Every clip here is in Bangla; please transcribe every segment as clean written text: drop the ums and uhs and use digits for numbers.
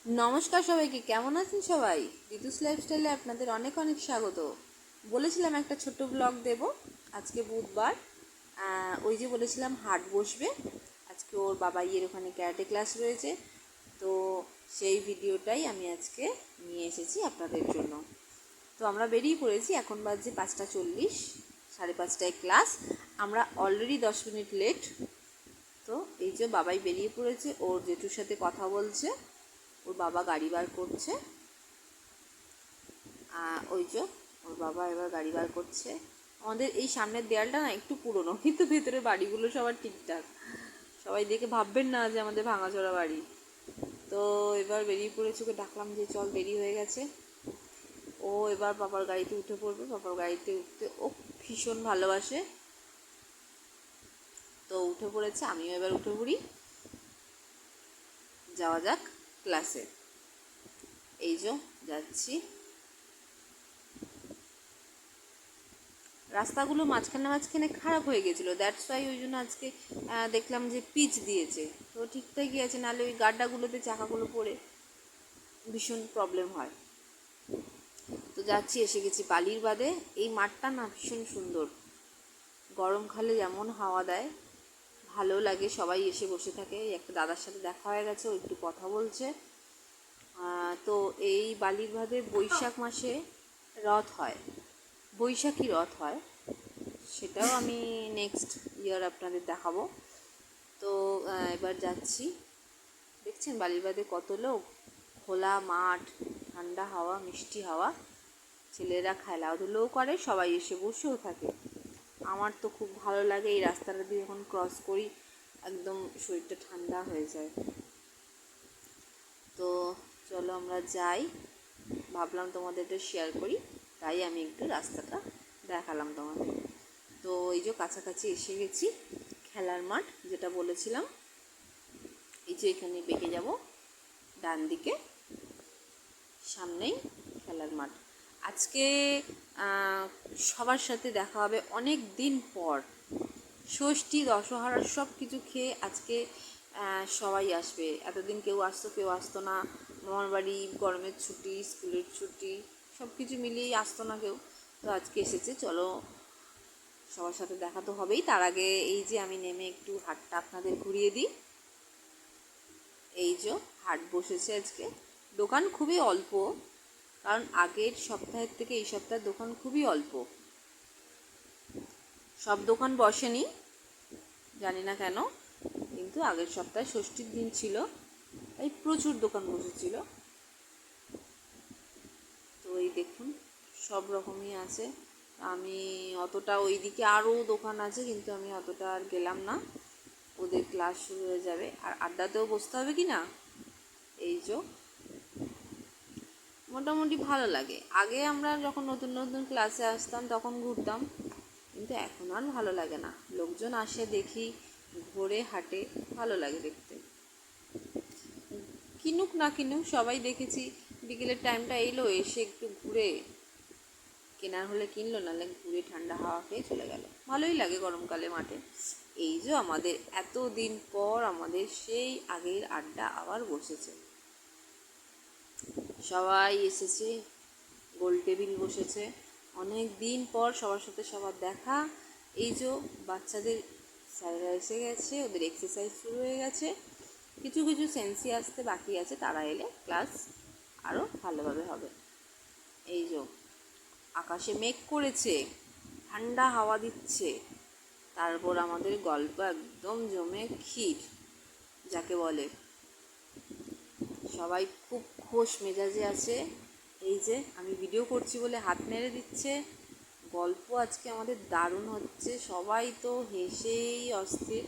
নমস্কার সবাইকে, কেমন আছেন সবাই? ঋতুস লাইফস্টাইলে আপনাদের অনেক অনেক স্বাগত। বলেছিলাম একটা ছোট্ট ব্লগ দেব। আজকে বুধবার, ওই যে বলেছিলাম হাট বসবে। আজকে ওর বাবাইয়ের ওখানে ক্যারাটে ক্লাস রয়েছে, তো সেই ভিডিওটাই আমি আজকে নিয়ে এসেছি আপনাদের জন্য। তো আমরা বেরিয়ে পড়েছি, এখন বাজে 5:40, 5:30টায় ক্লাস। আমরা অলরেডি 10 মিনিট লেট। তো এই যে বাবাই বেরিয়ে পড়েছে, ওর জেঠুর সাথে কথা বলছে, ওর বাবা গাড়ি বার করছে। ওই যে ওর বাবা এবার গাড়ি বার করছে। আমাদের এই সামনের দেয়ালটা না একটু পুরনো, কিন্তু ভেতরে বাড়িগুলো সবার ঠিকঠাক। সবাই দেখে ভাববেন না যে আমাদের ভাঙাচোরা বাড়ি। তো এবার বেরিয়ে পড়েছে, ওকে ডাকলাম যে চল, দেরি হয়ে গেছে। ও এবার বাবার গাড়িতে উঠে পড়বে। বাবার গাড়িতে উঠতে ও ভীষণ ভালোবাসে, তো উঠে পড়েছে। আমিও এবার উঠে পড়ি, যাওয়া যাক ক্লাসে। এই যে যাচ্ছি। রাস্তাগুলো মাঝখানে মাঝখানে খারাপ হয়ে গেছিলো, দ্যাটস ওয়াই ওই জন্য আজকে দেখলাম যে পিচ দিয়েছে। তো ঠিকঠাকই আছে, নাহলে ওই গাড্ডাগুলোতে চাকাগুলো পড়ে ভীষণ প্রবলেম হয়। তো যাচ্ছি, এসে গেছি বালির বাঁধে। এই মাঠটা না ভীষণ সুন্দর, গরমকালে যেমন হাওয়া দেয়, ভালো লাগে। সবাই এসে বসে থাকে। একটা দাদার সাথে দেখা হয়ে গেছে, ও একটু কথা বলছে। তো এই বালির বাঁধে বৈশাখ মাসে রথ হয়, বৈশাখী রথ হয়। সেটাও আমি নেক্সট ইয়ার আপনাদের দেখাবো। তো এবার যাচ্ছি। দেখছেন বালির বাঁধে কত লোক, খোলা মাঠ, ঠান্ডা হাওয়া, মিষ্টি হাওয়া। ছেলেরা খেলাধুলোও করে, সবাই এসে বসেও থাকে। আমার তো খুব ভালো লাগে। এই রাস্তাটা দিয়ে যখন ক্রস করি, একদম শরীরটা ঠান্ডা হয়ে যায়। তো চলো আমরা যাই, ভাবলাম তোমাদের একটু শেয়ার করি, তাই আমি একটু রাস্তাটা দেখালাম তোমাদের। তো এই যে কাছাকাছি এসে গেছি, খেলার মাঠ যেটা বলেছিলাম। এই যে এখানে বেঁকে যাব ডান দিকে, সামনেই খেলার মাঠ। আজকে সবার সাথে দেখা হবে অনেক দিন পর। ষষ্ঠী, দশহরা সব কিছু খেয়ে আজকে সবাই আসবে। এতদিন কেউ আসতো না। মামার বাড়ি, গরমের ছুটি, স্কুলের ছুটি, সব কিছু মিলিয়েই আসতো না কেউ। তো আজকে এসেছে, চলো সবার সাথে দেখা তো হবেই। তার আগে এই যে আমি নেমে একটু হাটটা আপনাদের ঘুরিয়ে দিই। এই যে হাট বসেছে আজকে। দোকান খুবই অল্প, কারণ আগের সপ্তাহের থেকে এই সপ্তাহের দোকান খুবই অল্প। সব দোকান বসেনি, জানি না কেন, কিন্তু আগের সপ্তাহে ষষ্ঠীর দিন ছিল, তাই প্রচুর দোকান বসেছিল। তো এই দেখুন সব রকমই আছে। আমি অতটা, ওইদিকে আরও দোকান আছে, কিন্তু আমি অতটা আর গেলাম না, ওদের ক্লাস শুরু হয়ে যাবে। আর আড্ডাতেও বসতে হবে কি না। এই যে মোটামুটি ভালো লাগে। আগে আমরা যখন নতুন নতুন ক্লাসে আসতাম তখন ঘুরতাম, কিন্তু এখন আর ভালো লাগে না। লোকজন আসে, দেখি, ঘোরে, হাঁটে, ভালো লাগে দেখতে। কিনুক না কিনুক, সবাই দেখেছি বিকেলের টাইমটা এলো, এসে একটু ঘুরে, কেনার হলে কিনলো, নাহলে ঘুরে ঠান্ডা হাওয়া খেয়ে চলে গেল। ভালোই লাগে গরমকালে মাঠে। এই যে আমাদের এতদিন পর আমাদের সেই আগের আড্ডা আবার বসেছে। সবাই এসেছে, গোল টেবিল বসেছে, অনেক দিন পর সবার সাথে সবার দেখা। এই যে বাচ্চাদের স্যারেরা এসে গেছে, ওদের এক্সারসাইজ শুরু হয়ে গেছে। কিছু কিছু সেন্সি আসতে বাকি আছে, তারা এলে ক্লাস আরও ভালোভাবে হবে। এই যে আকাশে মেঘ করেছে, ঠান্ডা হাওয়া দিচ্ছে, তারপর আমাদের গল্প একদম জমে ক্ষীর যাকে বলে। সবাই খুব খোশ মেজাজে আছে। এই যে আমি ভিডিও করছি বলে হাত নেড়ে দিচ্ছে। গল্প আজকে আমাদের দারুণ হচ্ছে, সবাই তো হেসেই অস্থির।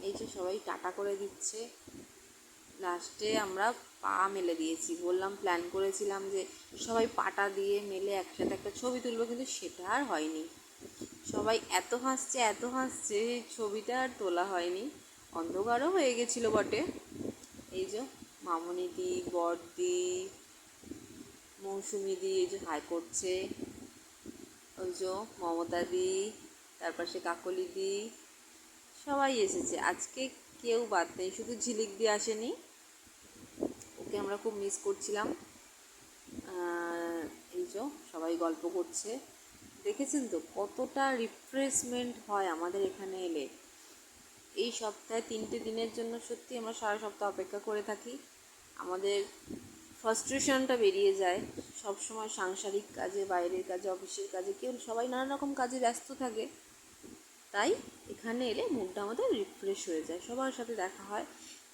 এই যে সবাই টাটা করে দিচ্ছে। লাস্টে আমরা পা মেলে দিয়েছি, বললাম, প্ল্যান করেছিলাম যে সবাই পাটা দিয়ে মেলে একসাথে একটা ছবি তুলবো, কিন্তু সেটা আর হয়নি। সবাই এত হাসছে, ছবিটা আর তোলা হয়নি। অন্ধকারও হয়ে গেছিলো বটে। এই যে মামনিদি, বড়দি, মৌসুমিদি এই যে হাই করছে। ওই যে মমতাদি, তারপর সে কাকলিদি, সবাই এসেছে আজকে, কেউ বাদ নেই। শুধু ঝিলিক দিয়ে আসেনি, ওকে আমরা খুব মিস করছিলাম। এই যে সবাই গল্প করছে, দেখেছেন তো কতটা রিফ্রেশমেন্ট হয় আমাদের এখানে এলে। এই সপ্তাহে 3টে দিনের জন্য সত্যি আমরা সারা সপ্তাহ অপেক্ষা করে থাকি। আমাদের ফ্রাস্ট্রেশনটা বেরিয়ে যায়। সব সময় সাংসারিক কাজে, বাইরের কাজে, অফিসের কাজে, কেউ সবাই নানা রকম কাজে ব্যস্ত থাকে, তাই এখানে এলে মুডটা আমাদের রিফ্রেশ হয়ে যায়, সবার সাথে দেখা হয়।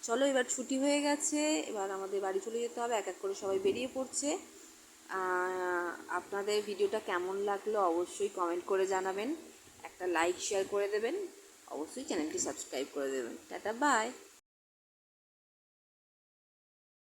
চলো, এবার ছুটি হয়ে গেছে, এবার আমাদের বাড়ি চলে যেতে হবে। এক এক করে সবাই বেরিয়ে পড়ছে। আপনাদের ভিডিওটা কেমন লাগলো অবশ্যই কমেন্ট করে জানাবেন, একটা লাইক শেয়ার করে দেবেন, অবশ্যই চ্যানেলটি সাবস্ক্রাইব করে দেবেন। Tata, by.